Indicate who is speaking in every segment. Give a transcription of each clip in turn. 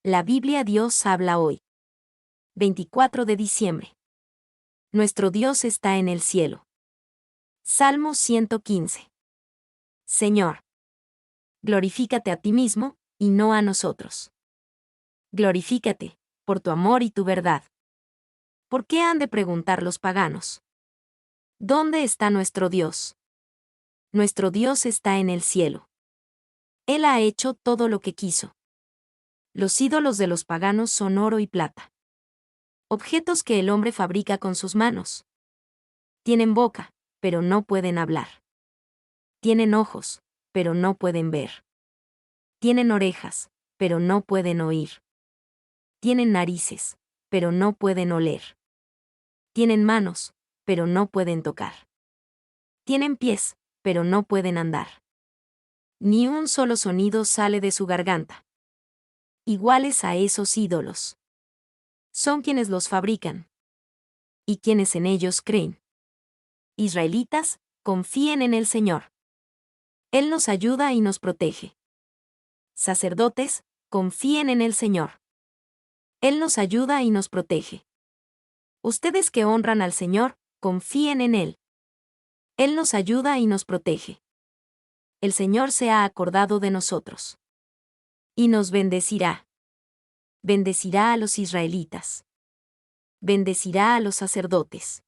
Speaker 1: La Biblia Dios habla hoy. 24 de diciembre. Nuestro Dios está en el cielo. Salmo 115. Señor, glorifícate a ti mismo, y no a nosotros. Glorifícate, por tu amor y tu verdad. ¿Por qué han de preguntar los paganos? ¿Dónde está nuestro Dios? Nuestro Dios está en el cielo. Él ha hecho todo lo que quiso. Los ídolos de los paganos son oro y plata. Objetos que el hombre fabrica con sus manos. Tienen boca, pero no pueden hablar. Tienen ojos, pero no pueden ver. Tienen orejas, pero no pueden oír. Tienen narices, pero no pueden oler. Tienen manos, pero no pueden tocar. Tienen pies, pero no pueden andar. Ni un solo sonido sale de su garganta. Iguales a esos ídolos. Son quienes los fabrican. Y quienes en ellos creen. Israelitas, confíen en el Señor. Él nos ayuda y nos protege. Sacerdotes, confíen en el Señor. Él nos ayuda y nos protege. Ustedes que honran al Señor, confíen en Él. Él nos ayuda y nos protege. El Señor se ha acordado de nosotros. Y nos bendecirá. Bendecirá a los israelitas. Bendecirá a los sacerdotes.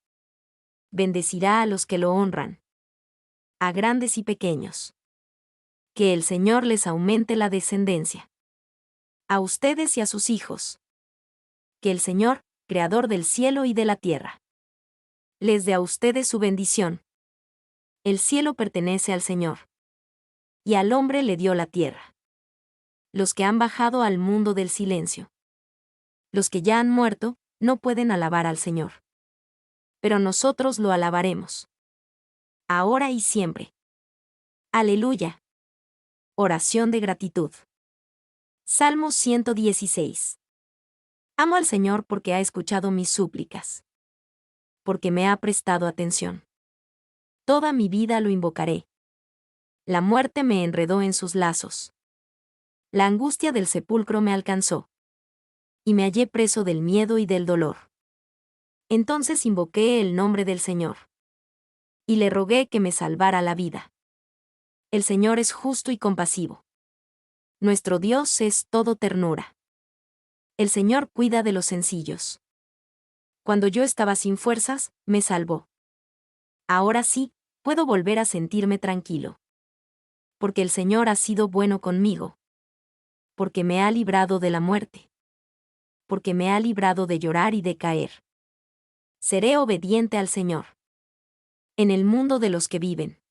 Speaker 1: Bendecirá a los que lo honran. A grandes y pequeños. Que el Señor les aumente la descendencia. A ustedes y a sus hijos. Que el Señor, Creador del cielo y de la tierra, les dé a ustedes su bendición. El cielo pertenece al Señor. Y al hombre le dio la tierra. Los que han bajado al mundo del silencio. Los que ya han muerto, no pueden alabar al Señor. Pero nosotros lo alabaremos. Ahora y siempre. Aleluya. Oración de gratitud. Salmo 116. Amo al Señor porque ha escuchado mis súplicas. Porque me ha prestado atención. Toda mi vida lo invocaré. La muerte me enredó en sus lazos. La angustia del sepulcro me alcanzó. Y me hallé preso del miedo y del dolor. Entonces invoqué el nombre del Señor. Y le rogué que me salvara la vida. El Señor es justo y compasivo. Nuestro Dios es todo ternura. El Señor cuida de los sencillos. Cuando yo estaba sin fuerzas, me salvó. Ahora sí, puedo volver a sentirme tranquilo. Porque el Señor ha sido bueno conmigo. Porque me ha librado de la muerte. Porque me ha librado de llorar y de caer. Seré obediente al Señor. En el mundo de los que viven.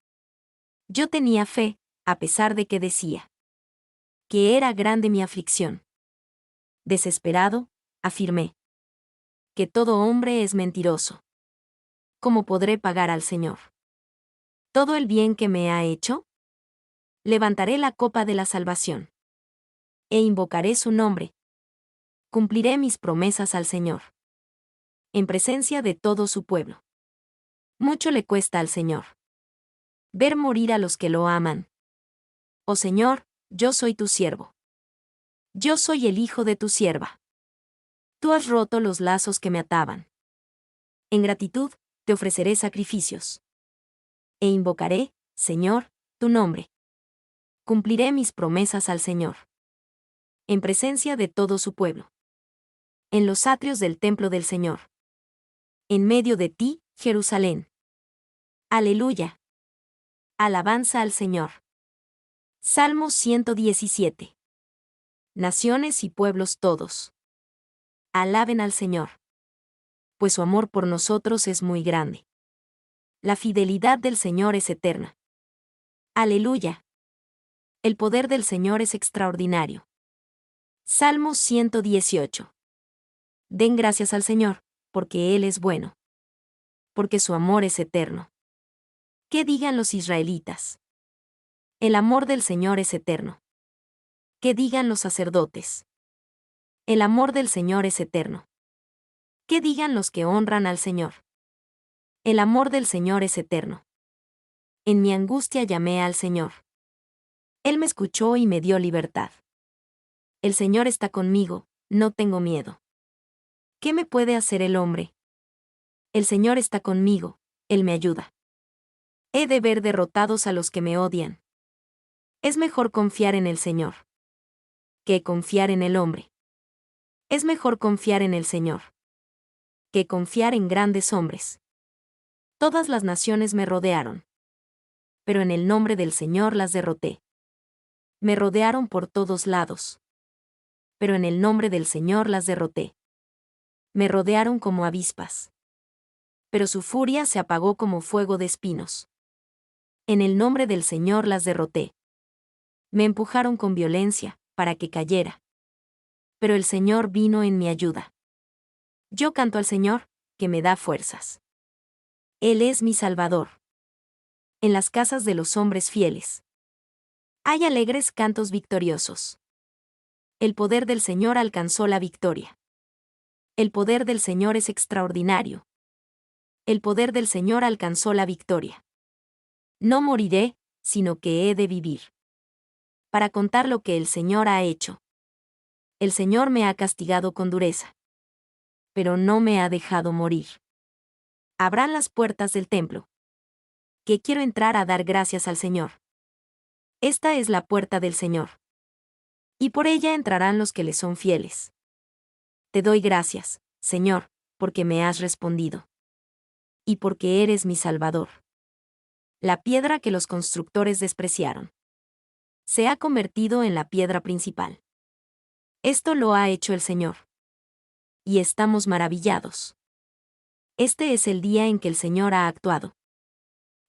Speaker 1: Yo tenía fe, a pesar de que decía que era grande mi aflicción. Desesperado, afirmé que todo hombre es mentiroso. ¿Cómo podré pagar al Señor todo el bien que me ha hecho? Levantaré la copa de la salvación. E invocaré su nombre. Cumpliré mis promesas al Señor. En presencia de todo su pueblo. Mucho le cuesta al Señor ver morir a los que lo aman. Oh Señor, yo soy tu siervo. Yo soy el hijo de tu sierva. Tú has roto los lazos que me ataban. En gratitud, te ofreceré sacrificios. E invocaré, Señor, tu nombre. Cumpliré mis promesas al Señor. En presencia de todo su pueblo. En los atrios del templo del Señor. En medio de ti, Jerusalén. Aleluya. Alabanza al Señor. Salmo 117. Naciones y pueblos todos. Alaben al Señor. Pues su amor por nosotros es muy grande. La fidelidad del Señor es eterna. Aleluya. El poder del Señor es extraordinario. Salmo 118. Den gracias al Señor, porque Él es bueno. Porque su amor es eterno. ¿Qué digan los israelitas? El amor del Señor es eterno. ¿Qué digan los sacerdotes? El amor del Señor es eterno. ¿Qué digan los que honran al Señor? El amor del Señor es eterno. En mi angustia llamé al Señor. Él me escuchó y me dio libertad. El Señor está conmigo, no tengo miedo. ¿Qué me puede hacer el hombre? El Señor está conmigo, Él me ayuda. He de ver derrotados a los que me odian. Es mejor confiar en el Señor que confiar en el hombre. Es mejor confiar en el Señor que confiar en grandes hombres. Todas las naciones me rodearon, pero en el nombre del Señor las derroté. Me rodearon por todos lados, pero en el nombre del Señor las derroté. Me rodearon como avispas, pero su furia se apagó como fuego de espinos. En el nombre del Señor las derroté. Me empujaron con violencia, para que cayera. Pero el Señor vino en mi ayuda. Yo canto al Señor, que me da fuerzas. Él es mi Salvador. En las casas de los hombres fieles hay alegres cantos victoriosos. El poder del Señor alcanzó la victoria. El poder del Señor es extraordinario. El poder del Señor alcanzó la victoria. No moriré, sino que he de vivir para contar lo que el Señor ha hecho. El Señor me ha castigado con dureza, pero no me ha dejado morir. Abran las puertas del templo, que quiero entrar a dar gracias al Señor. Esta es la puerta del Señor, y por ella entrarán los que le son fieles. Te doy gracias, Señor, porque me has respondido, y porque eres mi Salvador. La piedra que los constructores despreciaron se ha convertido en la piedra principal. Esto lo ha hecho el Señor. Y estamos maravillados. Este es el día en que el Señor ha actuado.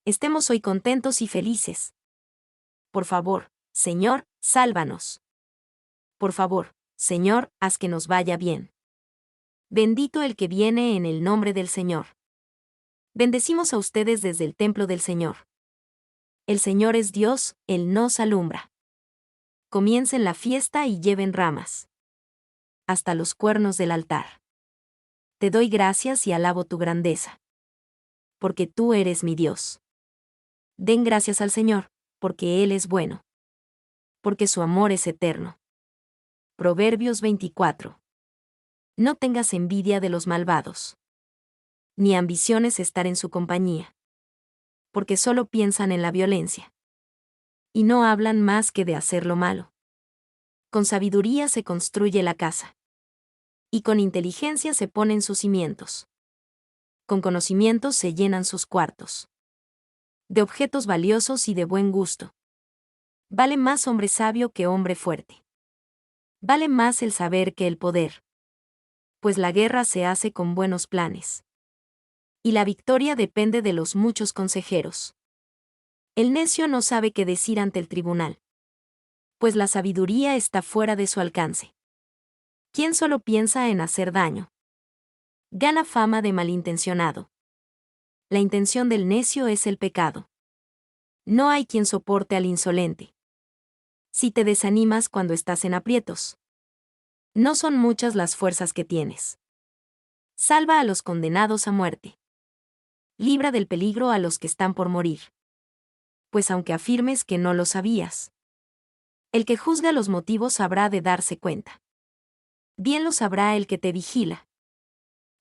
Speaker 1: Estemos hoy contentos y felices. Por favor, Señor, sálvanos. Por favor, Señor, haz que nos vaya bien. Bendito el que viene en el nombre del Señor. Bendecimos a ustedes desde el templo del Señor. El Señor es Dios, Él nos alumbra. Comiencen la fiesta y lleven ramas hasta los cuernos del altar. Te doy gracias y alabo tu grandeza, porque tú eres mi Dios. Den gracias al Señor, porque Él es bueno, porque su amor es eterno. Proverbios 24. No tengas envidia de los malvados, ni ambiciones estar en su compañía, porque solo piensan en la violencia, y no hablan más que de hacer lo malo. Con sabiduría se construye la casa, y con inteligencia se ponen sus cimientos. Con conocimiento se llenan sus cuartos. De objetos valiosos y de buen gusto. Vale más hombre sabio que hombre fuerte. Vale más el saber que el poder. Pues la guerra se hace con buenos planes. Y la victoria depende de los muchos consejeros. El necio no sabe qué decir ante el tribunal. Pues la sabiduría está fuera de su alcance. ¿Quién solo piensa en hacer daño? Gana fama de malintencionado. La intención del necio es el pecado. No hay quien soporte al insolente. Si te desanimas cuando estás en aprietos, no son muchas las fuerzas que tienes. Salva a los condenados a muerte. Libra del peligro a los que están por morir. Pues aunque afirmes que no lo sabías, el que juzga los motivos habrá de darse cuenta. Bien lo sabrá el que te vigila.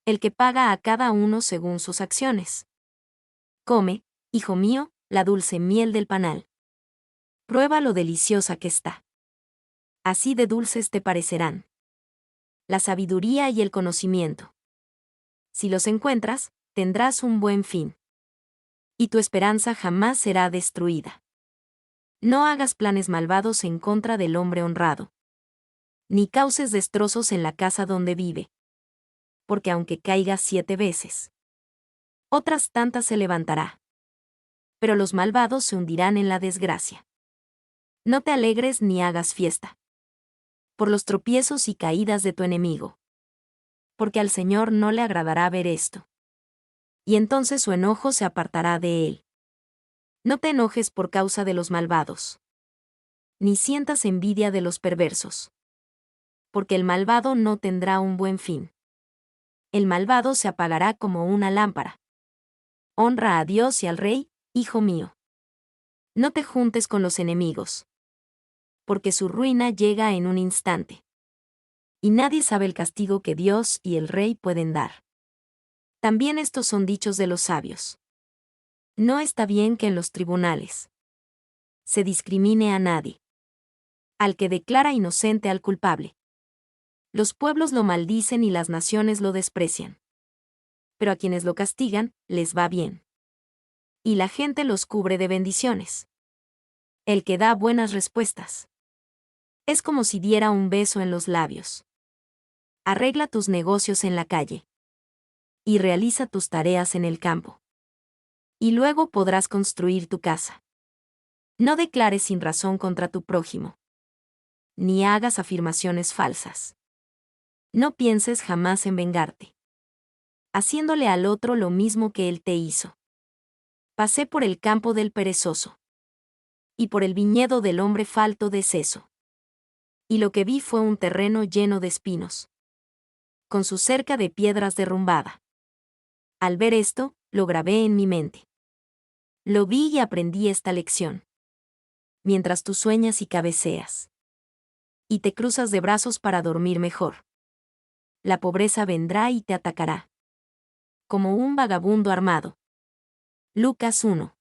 Speaker 1: El que paga a cada uno según sus acciones. Come, hijo mío, la dulce miel del panal. Prueba lo deliciosa que está. Así de dulces te parecerán la sabiduría y el conocimiento. Si los encuentras, tendrás un buen fin. Y tu esperanza jamás será destruida. No hagas planes malvados en contra del hombre honrado. Ni causes destrozos en la casa donde vive. Porque aunque caiga 7 veces, otras tantas se levantará. Pero los malvados se hundirán en la desgracia. No te alegres ni hagas fiesta por los tropiezos y caídas de tu enemigo. Porque al Señor no le agradará ver esto. Y entonces su enojo se apartará de él. No te enojes por causa de los malvados. Ni sientas envidia de los perversos. Porque el malvado no tendrá un buen fin. El malvado se apagará como una lámpara. Honra a Dios y al Rey, hijo mío. No te juntes con los enemigos. porque su ruina llega en un instante. Y nadie sabe el castigo que Dios y el Rey pueden dar. También estos son dichos de los sabios. No está bien que en los tribunales se discrimine a nadie. Al que declara inocente al culpable. Los pueblos lo maldicen y las naciones lo desprecian. Pero a quienes lo castigan, les va bien. Y la gente los cubre de bendiciones. El que da buenas respuestas. Es como si diera un beso en los labios. Arregla tus negocios en la calle. Y realiza tus tareas en el campo. Y luego podrás construir tu casa. No declares sin razón contra tu prójimo. Ni hagas afirmaciones falsas. No pienses jamás en vengarte. Haciéndole al otro lo mismo que él te hizo. Pasé por el campo del perezoso. Y por el viñedo del hombre falto de seso. Y lo que vi fue un terreno lleno de espinos. Con su cerca de piedras derrumbada. Al ver esto, lo grabé en mi mente. Lo vi y aprendí esta lección. Mientras tú sueñas y cabeceas. Y te cruzas de brazos para dormir mejor. La pobreza vendrá y te atacará. Como un vagabundo armado. Lucas 1.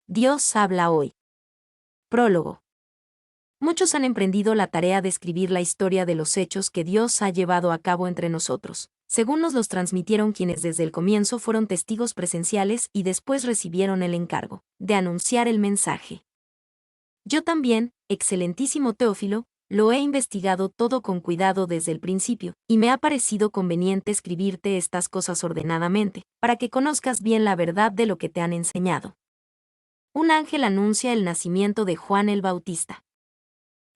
Speaker 1: Dios habla hoy. Prólogo. Muchos han emprendido la tarea de escribir la historia de los hechos que Dios ha llevado a cabo entre nosotros, según nos los transmitieron quienes desde el comienzo fueron testigos presenciales y después recibieron el encargo de anunciar el mensaje. Yo también, excelentísimo Teófilo, lo he investigado todo con cuidado desde el principio, y me ha parecido conveniente escribirte estas cosas ordenadamente, para que conozcas bien la verdad de lo que te han enseñado. Un ángel anuncia el nacimiento de Juan el Bautista.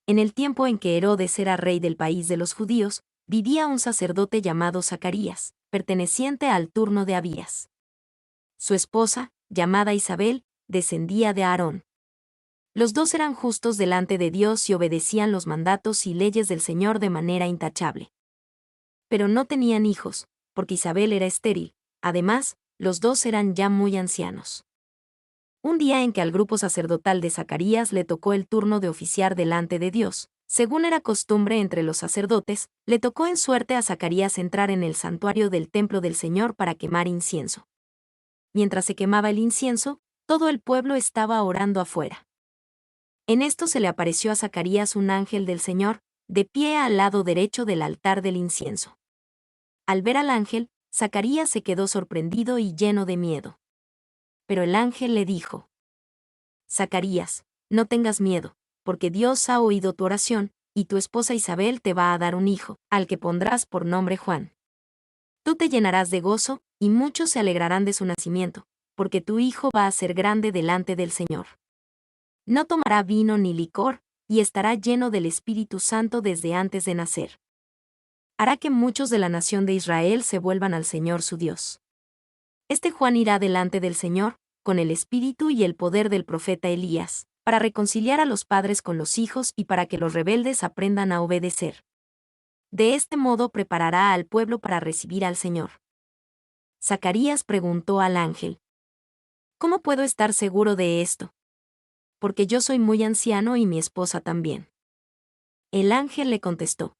Speaker 1: En el tiempo en que Herodes era rey del país de los judíos, vivía un sacerdote llamado Zacarías, perteneciente al turno de Abías. Su esposa, llamada Isabel, descendía de Aarón. Los dos eran justos delante de Dios y obedecían los mandatos y leyes del Señor de manera intachable. Pero no tenían hijos, porque Isabel era estéril, además, los dos eran ya muy ancianos. Un día en que al grupo sacerdotal de Zacarías le tocó el turno de oficiar delante de Dios, según era costumbre entre los sacerdotes, le tocó en suerte a Zacarías entrar en el santuario del templo del Señor para quemar incienso. Mientras se quemaba el incienso, todo el pueblo estaba orando afuera. En esto se le apareció a Zacarías un ángel del Señor, de pie al lado derecho del altar del incienso. Al ver al ángel, Zacarías se quedó sorprendido y lleno de miedo. Pero el ángel le dijo: Zacarías, no tengas miedo, porque Dios ha oído tu oración, y tu esposa Isabel te va a dar un hijo, al que pondrás por nombre Juan. Tú te llenarás de gozo, y muchos se alegrarán de su nacimiento, porque tu hijo va a ser grande delante del Señor. No tomará vino ni licor, y estará lleno del Espíritu Santo desde antes de nacer. Hará que muchos de la nación de Israel se vuelvan al Señor su Dios. Este Juan irá delante del Señor, con el espíritu y el poder del profeta Elías, para reconciliar a los padres con los hijos y para que los rebeldes aprendan a obedecer. De este modo preparará al pueblo para recibir al Señor. Zacarías preguntó al ángel: ¿Cómo puedo estar seguro de esto? Porque yo soy muy anciano y mi esposa también. El ángel le contestó: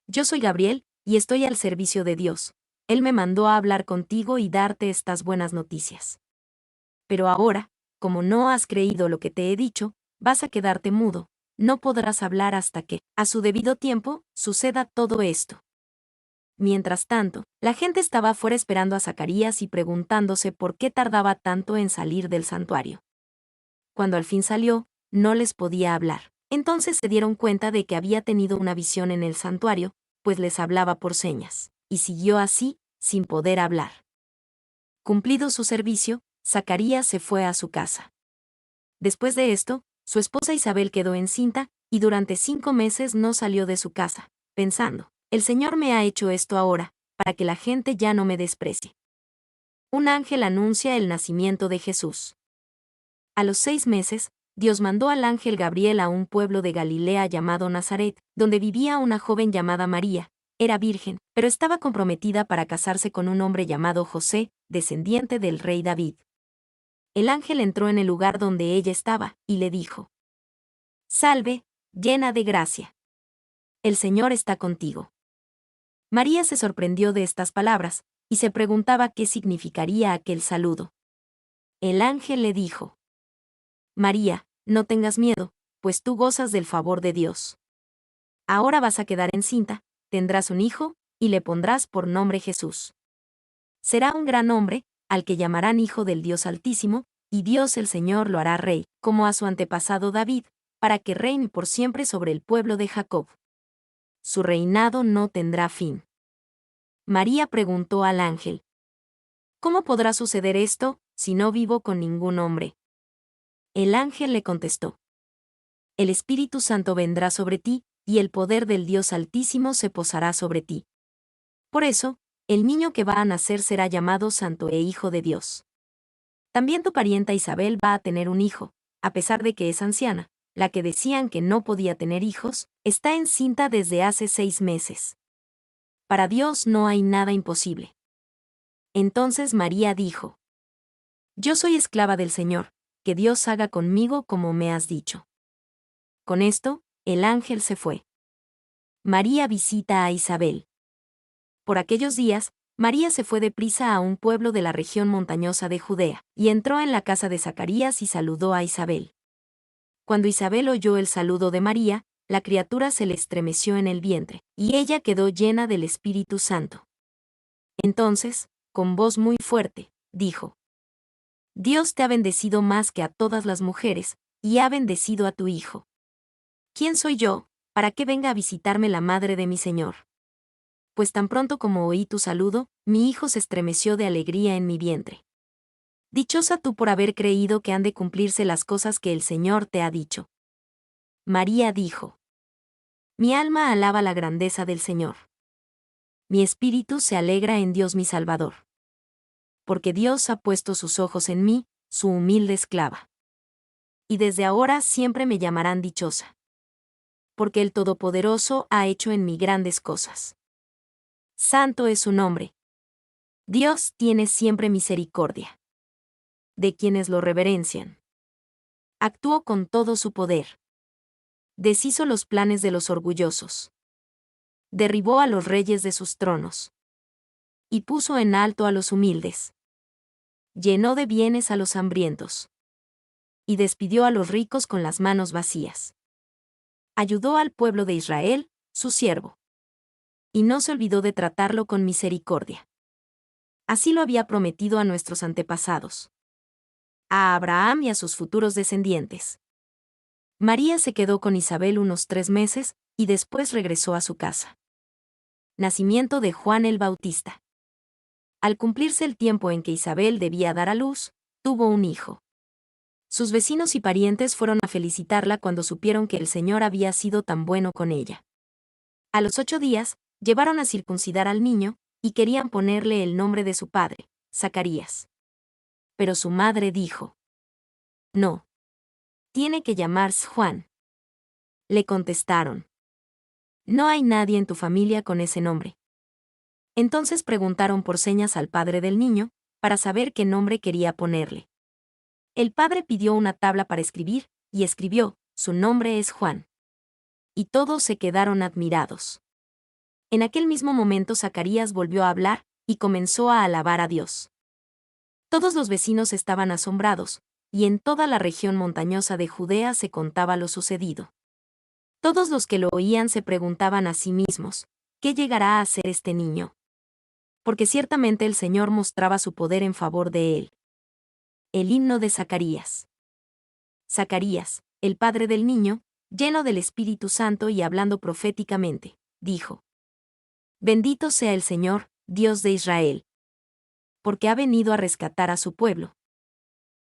Speaker 1: Yo soy Gabriel, y estoy al servicio de Dios. Él me mandó a hablar contigo y darte estas buenas noticias. Pero ahora, como no has creído lo que te he dicho, vas a quedarte mudo, no podrás hablar hasta que, a su debido tiempo, suceda todo esto. Mientras tanto, la gente estaba afuera esperando a Zacarías y preguntándose por qué tardaba tanto en salir del santuario. Cuando al fin salió, no les podía hablar. Entonces se dieron cuenta de que había tenido una visión en el santuario, pues les hablaba por señas, y siguió así, sin poder hablar. Cumplido su servicio, Zacarías se fue a su casa. Después de esto, su esposa Isabel quedó encinta, y durante 5 meses no salió de su casa, pensando: el Señor me ha hecho esto ahora, para que la gente ya no me desprecie. Un ángel anuncia el nacimiento de Jesús. A los 6 meses, Dios mandó al ángel Gabriel a un pueblo de Galilea llamado Nazaret, donde vivía una joven llamada María. Era virgen, pero estaba comprometida para casarse con un hombre llamado José, descendiente del rey David. El ángel entró en el lugar donde ella estaba, y le dijo: Salve, llena de gracia. El Señor está contigo. María se sorprendió de estas palabras, y se preguntaba qué significaría aquel saludo. El ángel le dijo: María, no tengas miedo, pues tú gozas del favor de Dios. Ahora vas a quedar encinta, tendrás un hijo, y le pondrás por nombre Jesús. Será un gran hombre, al que llamarán Hijo del Dios Altísimo, y Dios el Señor lo hará rey, como a su antepasado David, para que reine por siempre sobre el pueblo de Jacob. Su reinado no tendrá fin. María preguntó al ángel: ¿Cómo podrá suceder esto, si no vivo con ningún hombre? El ángel le contestó: El Espíritu Santo vendrá sobre ti, y el poder del Dios Altísimo se posará sobre ti. Por eso, el niño que va a nacer será llamado Santo e Hijo de Dios. También tu parienta Isabel va a tener un hijo, a pesar de que es anciana, la que decían que no podía tener hijos, está encinta desde hace 6 meses. Para Dios no hay nada imposible. Entonces María dijo: Yo soy esclava del Señor, que Dios haga conmigo como me has dicho. Con esto, el ángel se fue. María visita a Isabel. Por aquellos días, María se fue deprisa a un pueblo de la región montañosa de Judea, y entró en la casa de Zacarías y saludó a Isabel. Cuando Isabel oyó el saludo de María, la criatura se le estremeció en el vientre, y ella quedó llena del Espíritu Santo. Entonces, con voz muy fuerte, dijo: Dios te ha bendecido más que a todas las mujeres, y ha bendecido a tu hijo. ¿Quién soy yo, para que venga a visitarme la madre de mi Señor? Pues tan pronto como oí tu saludo, mi hijo se estremeció de alegría en mi vientre. Dichosa tú por haber creído que han de cumplirse las cosas que el Señor te ha dicho. María dijo: Mi alma alaba la grandeza del Señor. Mi espíritu se alegra en Dios mi Salvador. Porque Dios ha puesto sus ojos en mí, su humilde esclava. Y desde ahora siempre me llamarán dichosa. Porque el Todopoderoso ha hecho en mí grandes cosas. Santo es su nombre. Dios tiene siempre misericordia de quienes lo reverencian. Actuó con todo su poder. Deshizo los planes de los orgullosos. Derribó a los reyes de sus tronos. Y puso en alto a los humildes. Llenó de bienes a los hambrientos. Y despidió a los ricos con las manos vacías. Ayudó al pueblo de Israel, su siervo. Y no se olvidó de tratarlo con misericordia. Así lo había prometido a nuestros antepasados. A Abraham y a sus futuros descendientes. María se quedó con Isabel unos 3 meses, y después regresó a su casa. Nacimiento de Juan el Bautista. Al cumplirse el tiempo en que Isabel debía dar a luz, tuvo un hijo. Sus vecinos y parientes fueron a felicitarla cuando supieron que el Señor había sido tan bueno con ella. A los 8 días, llevaron a circuncidar al niño, y querían ponerle el nombre de su padre, Zacarías. Pero su madre dijo: No. Tiene que llamarse Juan. Le contestaron: No hay nadie en tu familia con ese nombre. Entonces preguntaron por señas al padre del niño, para saber qué nombre quería ponerle. El padre pidió una tabla para escribir, y escribió: Su nombre es Juan. Y todos se quedaron admirados. En aquel mismo momento Zacarías volvió a hablar, y comenzó a alabar a Dios. Todos los vecinos estaban asombrados, y en toda la región montañosa de Judea se contaba lo sucedido. Todos los que lo oían se preguntaban a sí mismos: ¿qué llegará a ser este niño? Porque ciertamente el Señor mostraba su poder en favor de él. El himno de Zacarías. Zacarías, el padre del niño, lleno del Espíritu Santo y hablando proféticamente, dijo: Bendito sea el Señor, Dios de Israel. Porque ha venido a rescatar a su pueblo.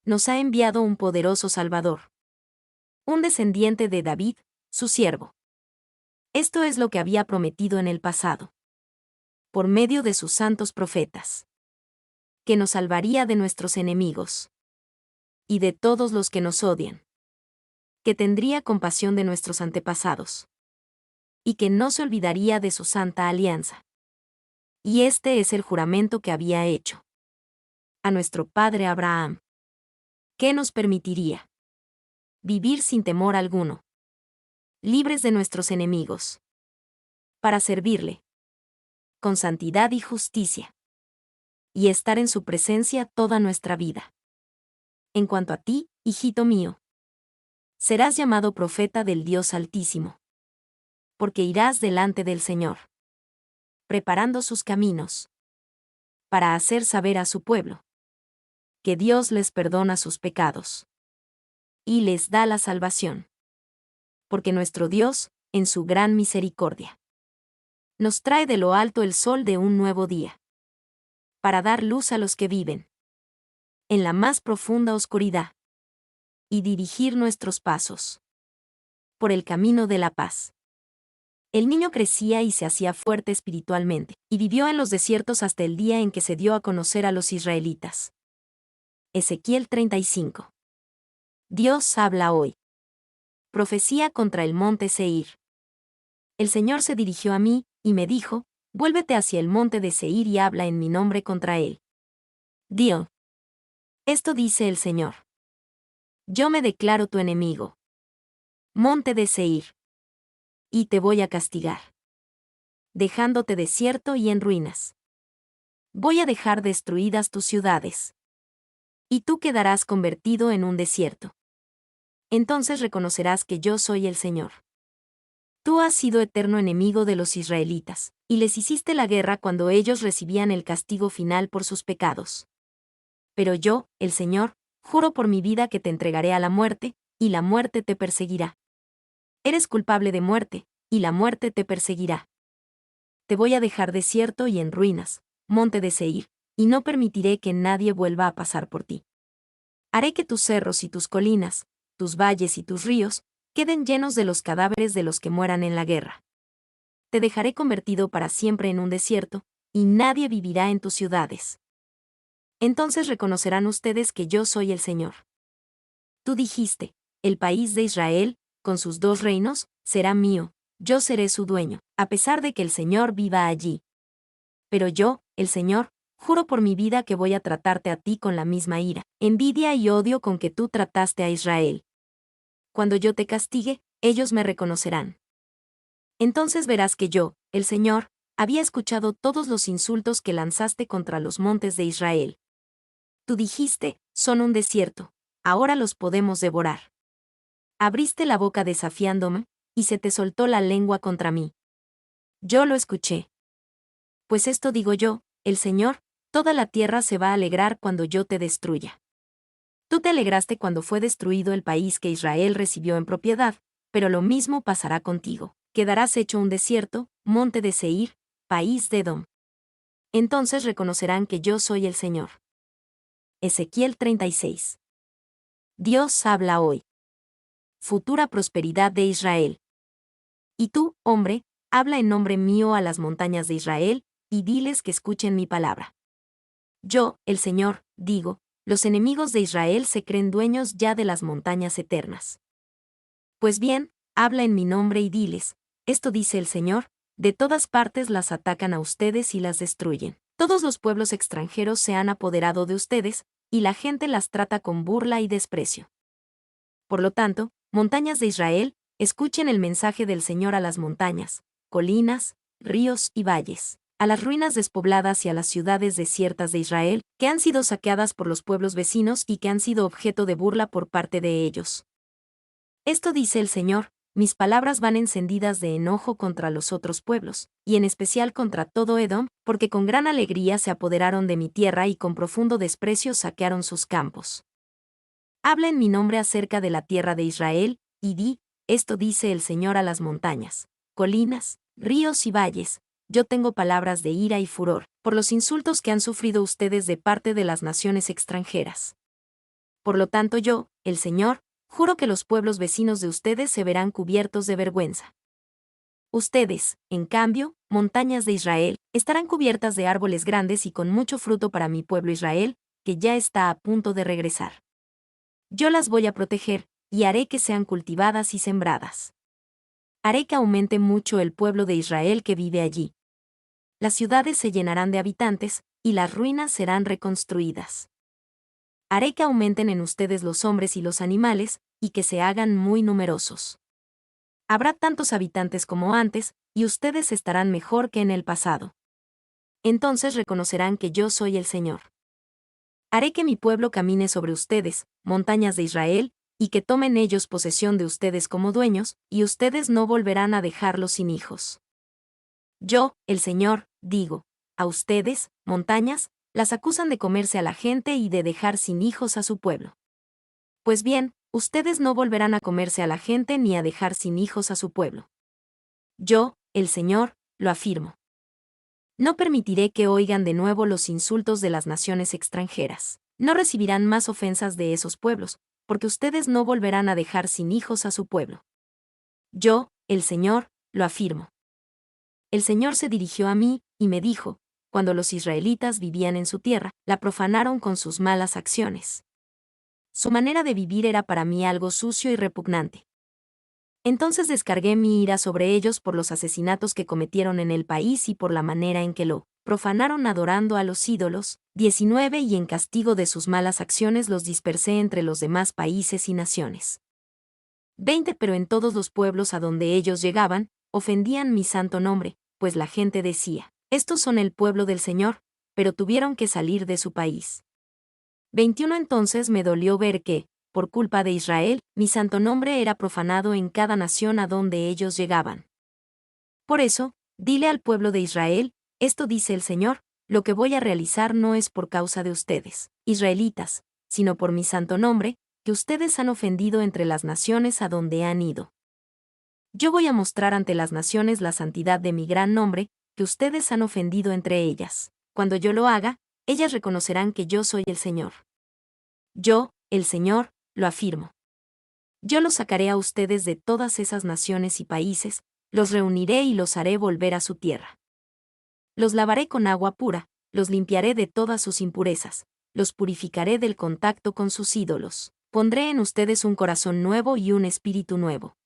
Speaker 1: Nos ha enviado un poderoso Salvador. Un descendiente de David, su siervo. Esto es lo que había prometido en el pasado. Por medio de sus santos profetas. Que nos salvaría de nuestros enemigos. Y de todos los que nos odian. Que tendría compasión de nuestros antepasados. Y que no se olvidaría de su santa alianza. Y este es el juramento que había hecho a nuestro padre Abraham. ¿Qué nos permitiría? Vivir sin temor alguno. libres de nuestros enemigos, para servirle, con santidad y justicia, y estar en su presencia toda nuestra vida. En cuanto a ti, hijito mío, serás llamado profeta del Dios Altísimo, porque irás delante del Señor, preparando sus caminos, para hacer saber a su pueblo que Dios les perdona sus pecados y les da la salvación. Porque nuestro Dios, en su gran misericordia, nos trae de lo alto el sol de un nuevo día, para dar luz a los que viven en la más profunda oscuridad, y dirigir nuestros pasos por el camino de la paz. El niño crecía y se hacía fuerte espiritualmente, y vivió en los desiertos hasta el día en que se dio a conocer a los israelitas. Ezequiel 35. Dios habla hoy. Profecía contra el monte Seir. El Señor se dirigió a mí, y me dijo, vuélvete hacia el monte de Seir y habla en mi nombre contra él. Dio. Esto dice el Señor. Yo me declaro tu enemigo, monte de Seir, y te voy a castigar, dejándote desierto y en ruinas. Voy a dejar destruidas tus ciudades, y tú quedarás convertido en un desierto. Entonces reconocerás que yo soy el Señor. Tú has sido eterno enemigo de los israelitas, y les hiciste la guerra cuando ellos recibían el castigo final por sus pecados. Pero yo, el Señor, juro por mi vida que te entregaré a la muerte, y la muerte te perseguirá. Eres culpable de muerte, y la muerte te perseguirá. Te voy a dejar desierto y en ruinas, monte de Seir, y no permitiré que nadie vuelva a pasar por ti. Haré que tus cerros y tus colinas, tus valles y tus ríos, queden llenos de los cadáveres de los que mueran en la guerra. Te dejaré convertido para siempre en un desierto, y nadie vivirá en tus ciudades. Entonces reconocerán ustedes que yo soy el Señor. Tú dijiste, el país de Israel, con sus 2 reinos, será mío, yo seré su dueño, a pesar de que el Señor viva allí. Pero yo, el Señor, juro por mi vida que voy a tratarte a ti con la misma ira, envidia y odio con que tú trataste a Israel. Cuando yo te castigue, ellos me reconocerán. Entonces verás que yo, el Señor, había escuchado todos los insultos que lanzaste contra los montes de Israel. Tú dijiste, son un desierto, ahora los podemos devorar. Abriste la boca desafiándome, y se te soltó la lengua contra mí. Yo lo escuché. Pues esto digo yo, el Señor, toda la tierra se va a alegrar cuando yo te destruya. Tú te alegraste cuando fue destruido el país que Israel recibió en propiedad, pero lo mismo pasará contigo. Quedarás hecho un desierto, monte de Seir, país de Edom. Entonces reconocerán que yo soy el Señor. Ezequiel 36. Dios habla hoy. Futura prosperidad de Israel. Y tú, hombre, habla en nombre mío a las montañas de Israel, y diles que escuchen mi palabra. Yo, el Señor, digo, los enemigos de Israel se creen dueños ya de las montañas eternas. Pues bien, habla en mi nombre y diles, esto dice el Señor, de todas partes las atacan a ustedes y las destruyen. Todos los pueblos extranjeros se han apoderado de ustedes, y la gente las trata con burla y desprecio. Por lo tanto, montañas de Israel, escuchen el mensaje del Señor a las montañas, colinas, ríos y valles, a las ruinas despobladas y a las ciudades desiertas de Israel, que han sido saqueadas por los pueblos vecinos y que han sido objeto de burla por parte de ellos. Esto dice el Señor, mis palabras van encendidas de enojo contra los otros pueblos, y en especial contra todo Edom, porque con gran alegría se apoderaron de mi tierra y con profundo desprecio saquearon sus campos. Habla en mi nombre acerca de la tierra de Israel, y di, esto dice el Señor a las montañas, colinas, ríos y valles, yo tengo palabras de ira y furor, por los insultos que han sufrido ustedes de parte de las naciones extranjeras. Por lo tanto yo, el Señor, juro que los pueblos vecinos de ustedes se verán cubiertos de vergüenza. Ustedes, en cambio, montañas de Israel, estarán cubiertas de árboles grandes y con mucho fruto para mi pueblo Israel, que ya está a punto de regresar. Yo las voy a proteger, y haré que sean cultivadas y sembradas. Haré que aumente mucho el pueblo de Israel que vive allí. Las ciudades se llenarán de habitantes, y las ruinas serán reconstruidas. Haré que aumenten en ustedes los hombres y los animales, y que se hagan muy numerosos. Habrá tantos habitantes como antes, y ustedes estarán mejor que en el pasado. Entonces reconocerán que yo soy el Señor. Haré que mi pueblo camine sobre ustedes, montañas de Israel, y que tomen ellos posesión de ustedes como dueños, y ustedes no volverán a dejarlos sin hijos. Yo, el Señor, digo, a ustedes, montañas, las acusan de comerse a la gente y de dejar sin hijos a su pueblo. Pues bien, ustedes no volverán a comerse a la gente ni a dejar sin hijos a su pueblo. Yo, el Señor, lo afirmo. No permitiré que oigan de nuevo los insultos de las naciones extranjeras. No recibirán más ofensas de esos pueblos, porque ustedes no volverán a dejar sin hijos a su pueblo. Yo, el Señor, lo afirmo. El Señor se dirigió a mí, y me dijo, cuando los israelitas vivían en su tierra, la profanaron con sus malas acciones. Su manera de vivir era para mí algo sucio y repugnante. Entonces descargué mi ira sobre ellos por los asesinatos que cometieron en el país y por la manera en que lo profanaron adorando a los ídolos. 19 Y en castigo de sus malas acciones los dispersé entre los demás países y naciones. 20 Pero en todos los pueblos a donde ellos llegaban, ofendían mi santo nombre, pues la gente decía, estos son el pueblo del Señor, pero tuvieron que salir de su país. 21 Entonces me dolió ver que, por culpa de Israel, mi santo nombre era profanado en cada nación a donde ellos llegaban. Por eso, dile al pueblo de Israel, esto dice el Señor, lo que voy a realizar no es por causa de ustedes, israelitas, sino por mi santo nombre, que ustedes han ofendido entre las naciones a donde han ido. Yo voy a mostrar ante las naciones la santidad de mi gran nombre, que ustedes han ofendido entre ellas. Cuando yo lo haga, ellas reconocerán que yo soy el Señor. Yo, el Señor, lo afirmo. Yo los sacaré a ustedes de todas esas naciones y países, los reuniré y los haré volver a su tierra. Los lavaré con agua pura, los limpiaré de todas sus impurezas, los purificaré del contacto con sus ídolos. Pondré en ustedes un corazón nuevo y un espíritu nuevo.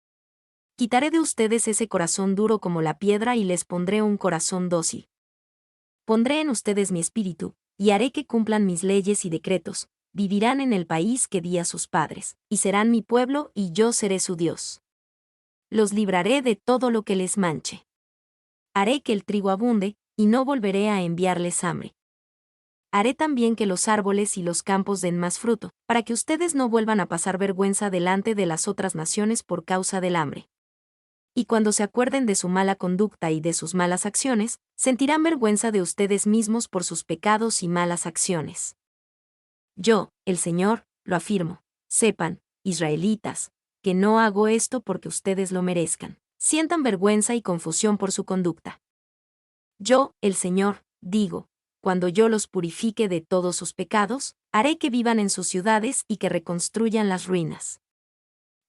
Speaker 1: Quitaré de ustedes ese corazón duro como la piedra y les pondré un corazón dócil. Pondré en ustedes mi espíritu, y haré que cumplan mis leyes y decretos, vivirán en el país que di a sus padres, y serán mi pueblo y yo seré su Dios. Los libraré de todo lo que les manche. Haré que el trigo abunde, y no volveré a enviarles hambre. Haré también que los árboles y los campos den más fruto, para que ustedes no vuelvan a pasar vergüenza delante de las otras naciones por causa del hambre. Y cuando se acuerden de su mala conducta y de sus malas acciones, sentirán vergüenza de ustedes mismos por sus pecados y malas acciones. Yo, el Señor, lo afirmo. Sepan, israelitas, que no hago esto porque ustedes lo merezcan. Sientan vergüenza y confusión por su conducta. Yo, el Señor, digo, cuando yo los purifique de todos sus pecados, haré que vivan en sus ciudades y que reconstruyan las ruinas.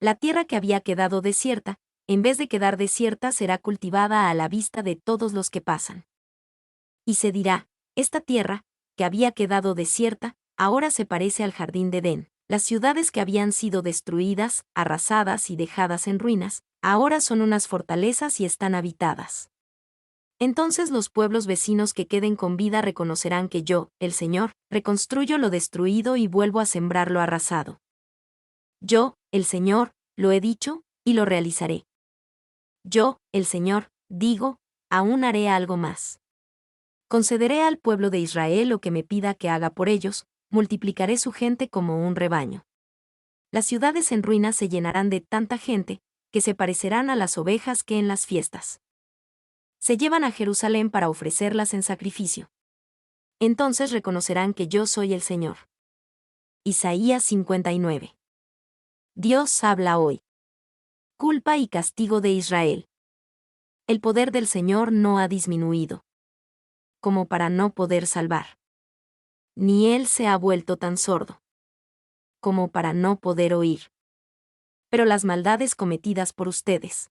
Speaker 1: La tierra que había quedado desierta, en vez de quedar desierta, será cultivada a la vista de todos los que pasan. Y se dirá, esta tierra, que había quedado desierta, ahora se parece al jardín de Edén. Las ciudades que habían sido destruidas, arrasadas y dejadas en ruinas, ahora son unas fortalezas y están habitadas. Entonces los pueblos vecinos que queden con vida reconocerán que yo, el Señor, reconstruyo lo destruido y vuelvo a sembrar lo arrasado. Yo, el Señor, lo he dicho, y lo realizaré. Yo, el Señor, digo, aún haré algo más. Concederé al pueblo de Israel lo que me pida que haga por ellos, multiplicaré su gente como un rebaño. Las ciudades en ruinas se llenarán de tanta gente, que se parecerán a las ovejas que en las fiestas se llevan a Jerusalén para ofrecerlas en sacrificio. Entonces reconocerán que yo soy el Señor. Isaías 59. Dios habla hoy. Culpa y castigo de Israel. El poder del Señor no ha disminuido, como para no poder salvar. Ni Él se ha vuelto tan sordo, como para no poder oír. Pero las maldades cometidas por ustedes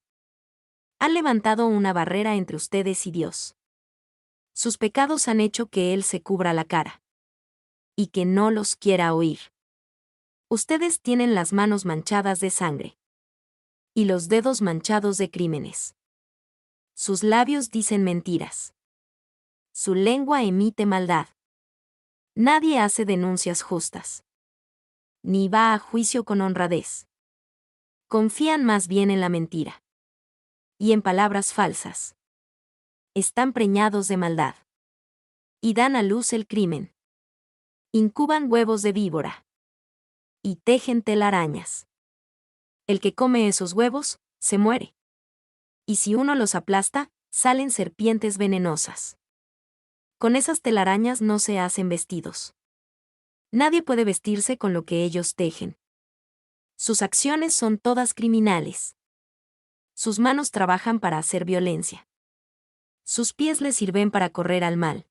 Speaker 1: han levantado una barrera entre ustedes y Dios. Sus pecados han hecho que Él se cubra la cara y que no los quiera oír. Ustedes tienen las manos manchadas de sangre y los dedos manchados de crímenes. Sus labios dicen mentiras. Su lengua emite maldad. Nadie hace denuncias justas, ni va a juicio con honradez. Confían más bien en la mentira. y en palabras falsas. Están preñados de maldad. Y dan a luz el crimen. Incuban huevos de víbora. Y tejen telarañas. El que come esos huevos, se muere. Y si uno los aplasta, salen serpientes venenosas. Con esas telarañas no se hacen vestidos. Nadie puede vestirse con lo que ellos tejen. Sus acciones son todas criminales. Sus manos trabajan para hacer violencia. Sus pies les sirven para correr al mal.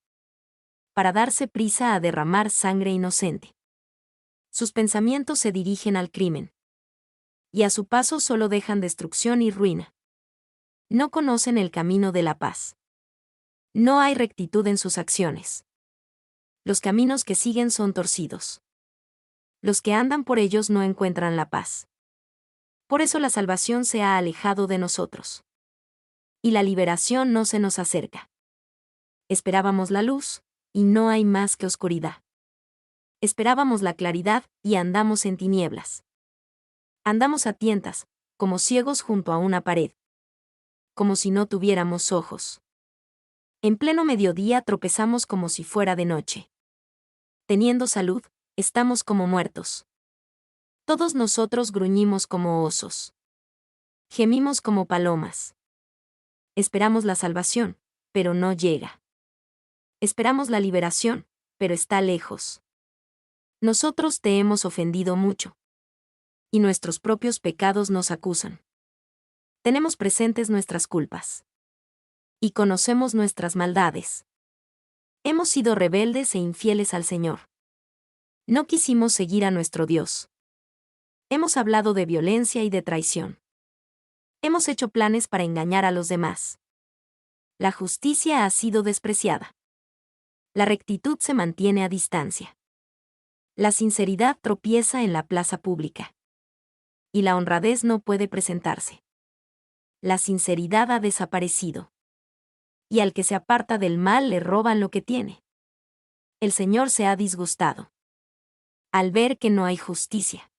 Speaker 1: Para darse prisa a derramar sangre inocente. Sus pensamientos se dirigen al crimen. Y a su paso solo dejan destrucción y ruina. No conocen el camino de la paz. No hay rectitud en sus acciones. Los caminos que siguen son torcidos. Los que andan por ellos no encuentran la paz. Por eso la salvación se ha alejado de nosotros. Y la liberación no se nos acerca. Esperábamos la luz, y no hay más que oscuridad. Esperábamos la claridad, y andamos en tinieblas. Andamos a tientas, como ciegos junto a una pared. Como si no tuviéramos ojos. En pleno mediodía tropezamos como si fuera de noche. Teniendo salud, estamos como muertos. Todos nosotros gruñimos como osos. Gemimos como palomas. Esperamos la salvación, pero no llega. Esperamos la liberación, pero está lejos. Nosotros te hemos ofendido mucho. Y nuestros propios pecados nos acusan. Tenemos presentes nuestras culpas. Y conocemos nuestras maldades. Hemos sido rebeldes e infieles al Señor. No quisimos seguir a nuestro Dios. Hemos hablado de violencia y de traición. Hemos hecho planes para engañar a los demás. La justicia ha sido despreciada. La rectitud se mantiene a distancia. La sinceridad tropieza en la plaza pública. Y la honradez no puede presentarse. La sinceridad ha desaparecido. Y al que se aparta del mal le roban lo que tiene. El Señor se ha disgustado. Al ver que no hay justicia.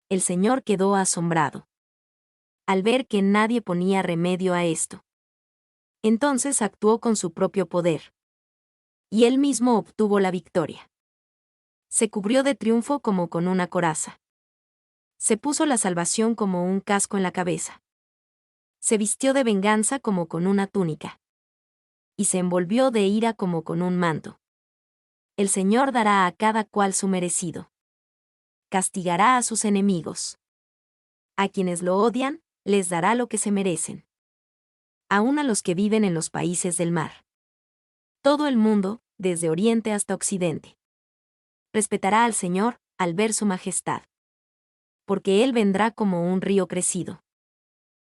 Speaker 1: El Señor quedó asombrado. Al ver que nadie ponía remedio a esto. Entonces actuó con su propio poder. Y él mismo obtuvo la victoria. Se cubrió de triunfo como con una coraza. Se puso la salvación como un casco en la cabeza. Se vistió de venganza como con una túnica. Y se envolvió de ira como con un manto. El Señor dará a cada cual su merecido. Castigará a sus enemigos. A quienes lo odian, les dará lo que se merecen. Aún a los que viven en los países del mar. Todo el mundo, desde oriente hasta occidente. Respetará al Señor, al ver su majestad. Porque Él vendrá como un río crecido.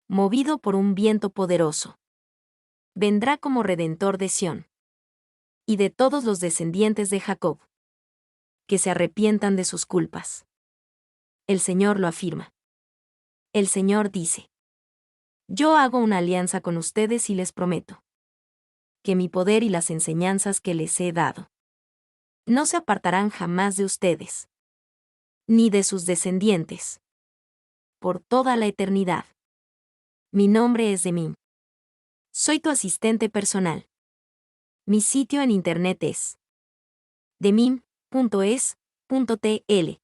Speaker 1: Movido por un viento poderoso. Vendrá como Redentor de Sión. Y de todos los descendientes de Jacob. Que se arrepientan de sus culpas. El Señor lo afirma. El Señor dice: Yo hago una alianza con ustedes y les prometo que mi poder y las enseñanzas que les he dado no se apartarán jamás de ustedes, ni de sus descendientes, por toda la eternidad. Mi nombre es Demim. Soy tu asistente personal. Mi sitio en internet es demim.es.tl.